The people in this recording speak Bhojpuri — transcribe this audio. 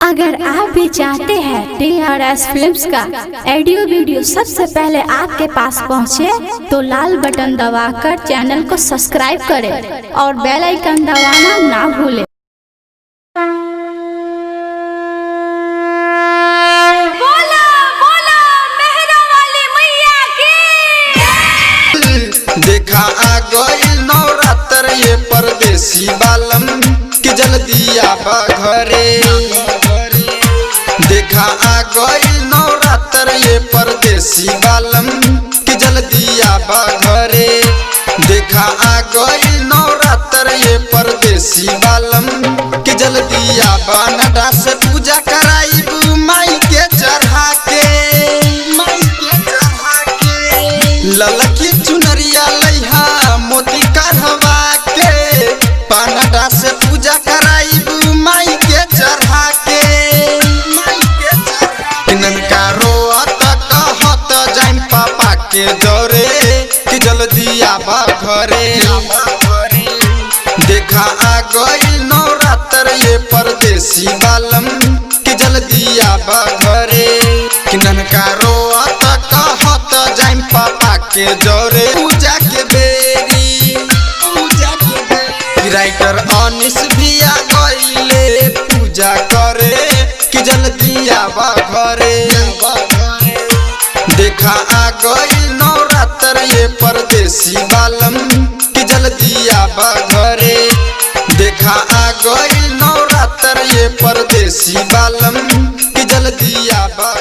अगर आप भी चाहते हैं DRS फिल्म्स का ऑडियो वीडियो सबसे पहले आपके पास पहुंचे, तो लाल बटन दबाकर चैनल को सब्सक्राइब करें और बेल आइकन दबाना ना भूलें। देखा आ गइल नवरात्र ये परदेसी बालम के जल्दी आबा घरे। देखा आ गइल नवरात्र ये परदेसी बालम के जल्दी आबा घरे। देखा आ गइल नवरात्र ये परदेसी बालम के जल्दी आबा। नटा से पूजा कराइबू माई के चढ़ा के, ललकी चुनरिया लइहा मोती करवा के। पानटा से पूजा कराइबू माई के चढ़ा के। ननका रोअत कहत जाइम पापा के दौरे कि जल्दी आबा घरे। देखा आ गइल नवरात्र ये परदेसी बालम कि जल्दी आबा घरे। कि ननका रोअत कहत जाइम पापा के दौरे। पूजा के बेरी राइटर अनिस भी आ गइले पूजा करे कि जल्दी आबा घरे। देखा आ गइल नवरात्र ये परदेसी बालम कि जल्दी आबा घरे। देखा आ गइल नवरात्र ये परदेसी बालम कि जल्दी आबा।